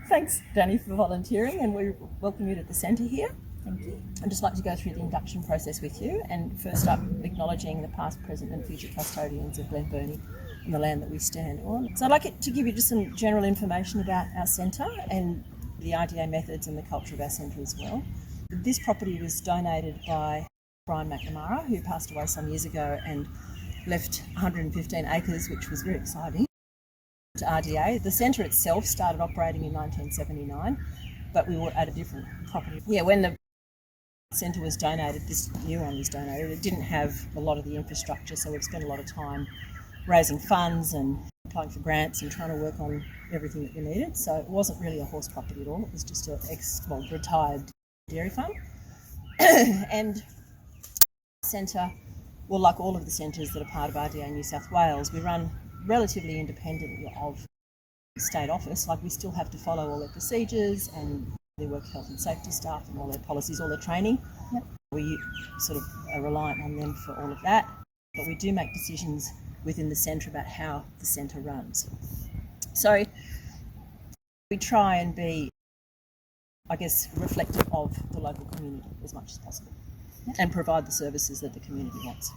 Thanks, Danny, for volunteering, and we welcome you to the centre here. Thank you. I'd just like to go through the induction process with you, and first up, acknowledging the past, present and future custodians of Glen Burnie and the land that we stand on. So I'd like to give you just some general information about our centre and the RDA methods and the culture of our centre as well. This property was donated by Brian McNamara, who passed away some years ago and left 115 acres, which was very exciting, to RDA. The centre itself started operating in 1979, but we were at a different property. Yeah, when the centre was donated, this new one was donated, it didn't have a lot of the infrastructure, so we've spent a lot of time raising funds and applying for grants and trying to work on everything that we needed. So it wasn't really a horse property at all, it was just a retired dairy farm. And the centre, well, like all of the centres that are part of RDA New South Wales, we run relatively independently of the state office. Like, we still have to follow all their procedures and their work health and safety staff and all their policies, all their training. Yep. We sort of are reliant on them for all of that, but we do make decisions within the centre about how the centre runs. So we try and be, I guess, reflective of the local community as much as possible, and provide the services that the community wants.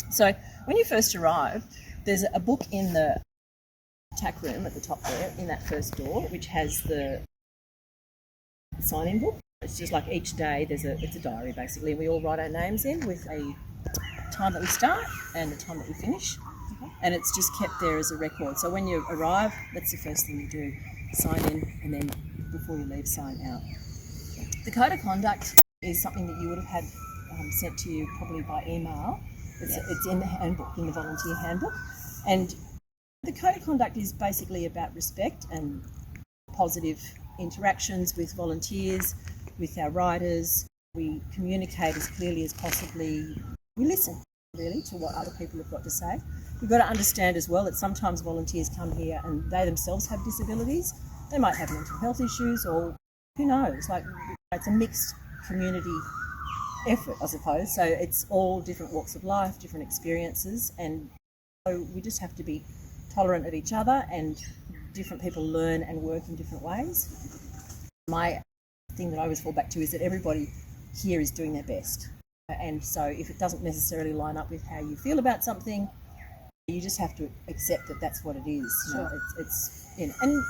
So when you first arrive, there's a book in the tack room at the top there, in that first door, which has the sign-in book. It's just like each day it's a diary basically. We all write our names in with a time that we start and the time that we finish. Okay. And it's just kept there as a record. So when you arrive, that's the first thing you do. Sign in, and then before you leave, sign out. The code of conduct is something that you would have had sent to you probably by email. It's in the handbook, in the volunteer handbook. And the code of conduct is basically about respect and positive interactions with volunteers, with our riders. We communicate as clearly as possibly. We listen, really, to what other people have got to say. We've got to understand as well that sometimes volunteers come here and they themselves have disabilities. They might have mental health issues, or who knows. Like, it's a mixed community effort, I suppose. So it's all different walks of life, different experiences, and so we just have to be tolerant of each other, and different people learn and work in different ways. My thing that I always fall back to is that everybody here is doing their best. And so if it doesn't necessarily line up with how you feel about something, you just have to accept that that's what it is. Sure. You know, it's and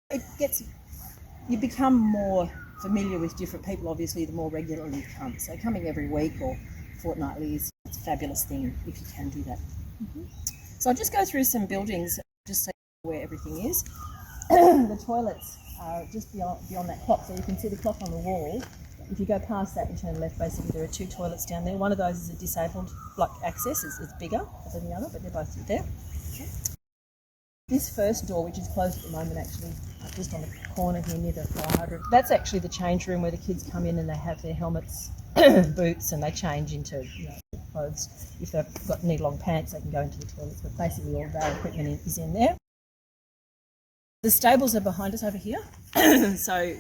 it gets, you become more familiar with different people, obviously, the more regularly you come. So coming every week or fortnightly is a fabulous thing if you can do that. Mm-hmm. So I'll just go through some buildings just so you know where everything is. The toilets are just beyond that clock, so you can see the clock on the wall. If you go past that and turn left, basically there are two toilets down there. One of those is a disabled access, it's bigger than the other, but they're both there. Okay. This first door, which is closed at the moment actually, just on the corner here near the fire hydrant, that's actually the change room where the kids come in and they have their helmets, boots, and they change into clothes. If they've got need long pants, they can go into the toilets, but basically all of our equipment is in there. The stables are behind us over here, so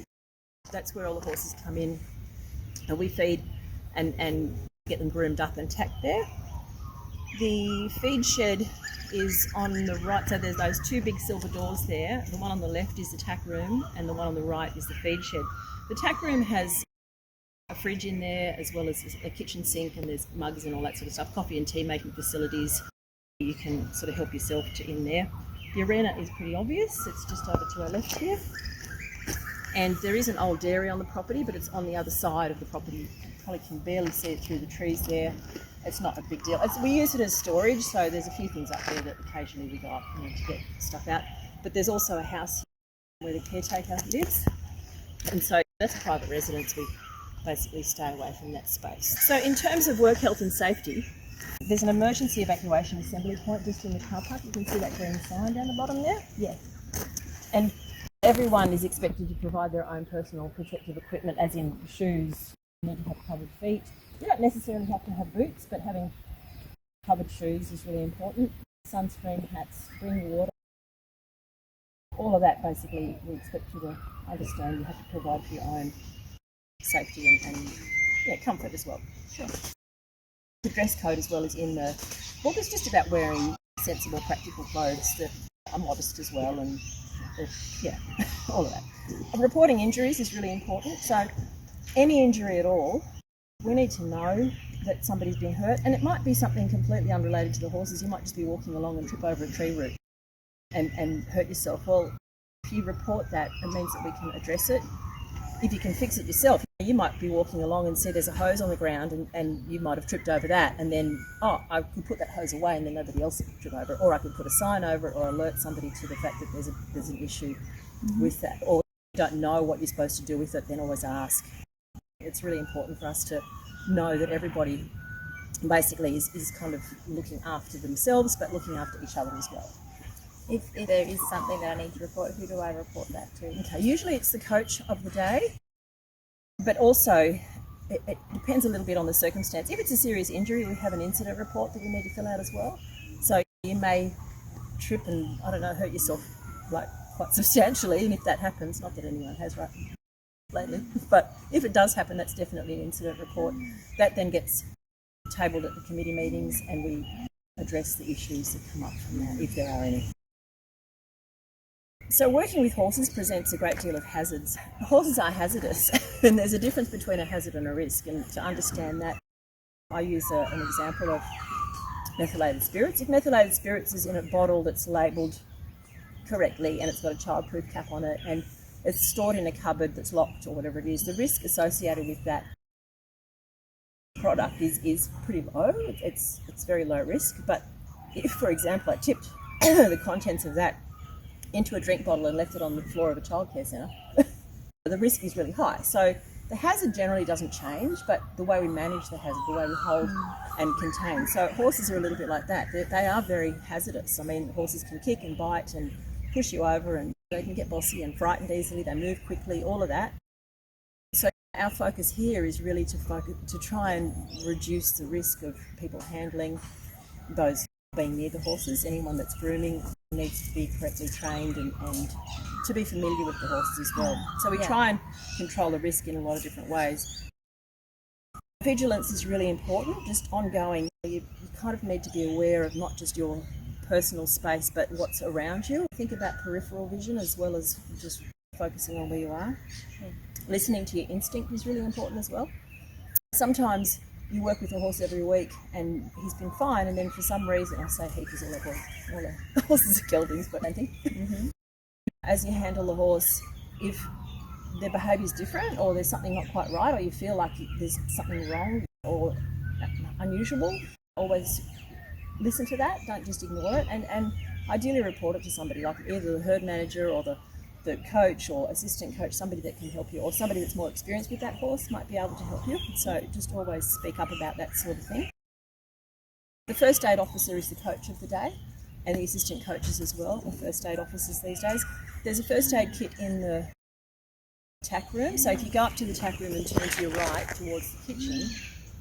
that's where all the horses come in, and we feed and get them groomed up and tacked there. The feed shed is on the right, so there's those two big silver doors there. The one on the left is the tack room, and the one on the right is the feed shed. The tack room has a fridge in there, as well as a kitchen sink, and there's mugs and all that sort of stuff, coffee and tea making facilities. You can sort of help yourself in there. The arena is pretty obvious, it's just over to our left here. And there is an old dairy on the property, but it's on the other side of the property. You probably can barely see it through the trees there. It's not a big deal. We use it as storage, so there's a few things up there that occasionally we go up to get stuff out. But there's also a house where the caretaker lives, and so that's a private residence. We basically stay away from that space. So in terms of work health and safety, there's an emergency evacuation assembly point just in the car park. You can see that green sign down the bottom there. Yeah. And everyone is expected to provide their own personal protective equipment, as in shoes. You need to have covered feet. You don't necessarily have to have boots, but having covered shoes is really important. Sunscreen, hats, bring water. All of that basically we expect you to understand. You have to provide for your own safety and comfort as well. Sure. The dress code as well is in the book. It's just about wearing sensible, practical clothes that are modest as well and or, yeah, all of that. Reporting injuries is really important. So any injury at all, we need to know that somebody's been hurt, and it might be something completely unrelated to the horses. You might just be walking along and trip over a tree root and hurt yourself. Well, if you report that, it means that we can address it. If you can fix it yourself, you might be walking along and see there's a hose on the ground, and you might have tripped over that, and then, I could put that hose away and then nobody else would trip over it, or I could put a sign over it or alert somebody to the fact that there's an issue with that. Or if you don't know what you're supposed to do with it, then always ask. It's really important for us to know that everybody basically is kind of looking after themselves, but looking after each other as well. If there is something that I need to report, who do I report that to? Okay, usually it's the coach of the day, but also it depends a little bit on the circumstance. If it's a serious injury, we have an incident report that we need to fill out as well. So you may trip and, hurt yourself like quite substantially, and if that happens, not that anyone has right lately, but if it does happen, that's definitely an incident report. That then gets tabled at the committee meetings, and we address the issues that come up from that, if there are any. So working with horses presents a great deal of hazards. Horses are hazardous, and there's a difference between a hazard and a risk, and to understand that, I use an example of methylated spirits. If methylated spirits is in a bottle that's labelled correctly and it's got a childproof cap on it and it's stored in a cupboard that's locked or whatever it is, the risk associated with that product is pretty low. It's very low risk. But if, for example, I tipped the contents of that into a drink bottle and left it on the floor of a childcare centre, the risk is really high. So the hazard generally doesn't change, but the way we manage the hazard, the way we hold and contain. So horses are a little bit like that. They are very hazardous. I mean, horses can kick and bite and push you over, and they can get bossy and frightened easily. They move quickly, all of that. So our focus here is really to try and reduce the risk of people handling those being near the horses. Anyone that's grooming needs to be correctly trained and to be familiar with the horses as well. So we try and control the risk in a lot of different ways. Vigilance is really important, just ongoing. You kind of need to be aware of not just your personal space, but what's around you. Think about peripheral vision as well as just focusing on where you are. Listening to your instinct is really important as well. Sometimes you work with a horse every week and he's been fine, and then for some reason, I say he because all the horses are geldings, but I think as you handle the horse, if their behaviour is different or there's something not quite right, or you feel like there's something wrong or unusual, always listen to that, don't just ignore it, and ideally report it to somebody, like either the herd manager or the coach or assistant coach, somebody that can help you, or somebody that's more experienced with that horse might be able to help you. So just always speak up about that sort of thing. The first aid officer is the coach of the day, and the assistant coaches as well are first aid officers these days. There's a first aid kit in the tack room, so if you go up to the tack room and turn to your right towards the kitchen,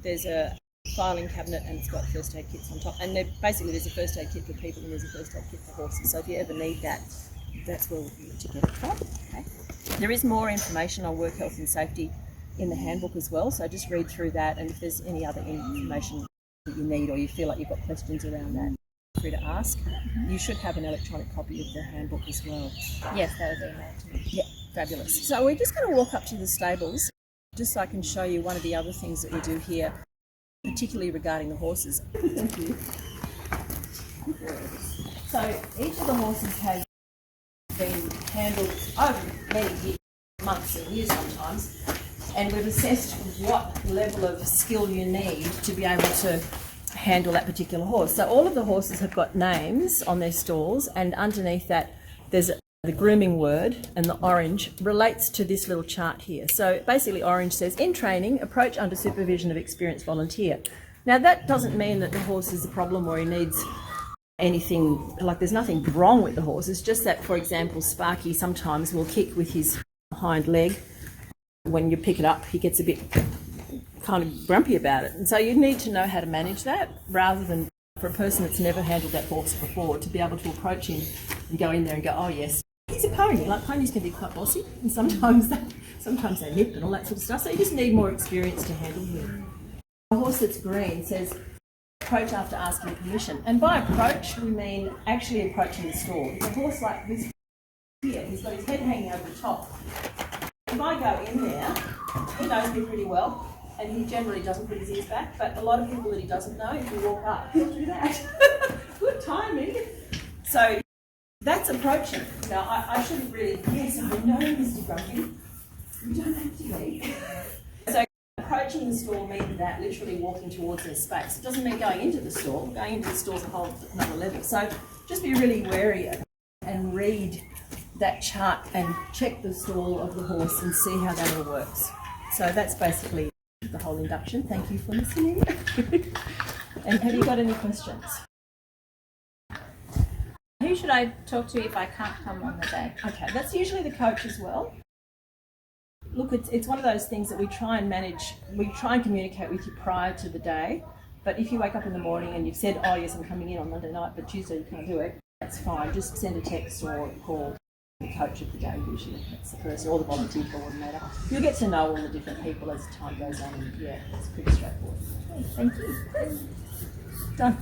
there's a filing cabinet and it's got first aid kits on top, and basically there's a first aid kit for people and there's a first aid kit for horses, so if you ever need that, that's where we'll to get it from. Okay. There is more information on work health and safety in the handbook as well, so just read through that, and if there's any other information that you need or you feel like you've got questions around that, feel free to ask. You should have an electronic copy of the handbook as well. Yes, that was emailed to me. Yeah, fabulous. So we're just going to walk up to the stables just so I can show you one of the other things that we do here, particularly regarding the horses. Thank you. So each of the horses has been handled over many years, months and years sometimes, and we've assessed what level of skill you need to be able to handle that particular horse. So all of the horses have got names on their stalls, and underneath that there's the grooming word, and the orange relates to this little chart here. So basically orange says, in training, approach under supervision of experienced volunteer. Now that doesn't mean that the horse is a problem or he needs anything, like there's nothing wrong with the horse. It's just that, for example, Sparky sometimes will kick with his hind leg. When you pick it up, he gets a bit kind of grumpy about it. And so you need to know how to manage that, rather than for a person that's never handled that horse before to be able to approach him and go in there and go, oh yes, he's a pony. Like ponies can be quite bossy, and sometimes they nip and all that sort of stuff. So you just need more experience to handle him. A horse that's green says, approach after asking permission. And by approach, we mean actually approaching the stall. If a horse like this here. He's got his head hanging over the top. If I go in there, he knows me pretty well, and he generally doesn't put his ears back, but a lot of people that he doesn't know, if you walk up, he'll do that. Good timing. So that's approaching. Now, I shouldn't really, yes, I know, Mr. Grumpy, you don't have to be. So approaching the stall means that literally walking towards their space. It doesn't mean going into the stall. Going into the stall is a whole another level. So just be really wary of it and read that chart and check the stall of the horse and see how that all works. So that's basically the whole induction. Thank you for listening. And have you got any questions? Who should I talk to if I can't come on the day? Okay, that's usually the coach as well. Look, it's one of those things that we try and manage. We try and communicate with you prior to the day. But if you wake up in the morning and you've said, oh yes, I'm coming in on Monday night, but Tuesday you can't do it, that's fine. Just send a text or call the coach of the day, usually. That's the person, or the volunteer coordinator. You'll get to know all the different people as time goes on, and yeah, it's pretty straightforward. Thank you. Done.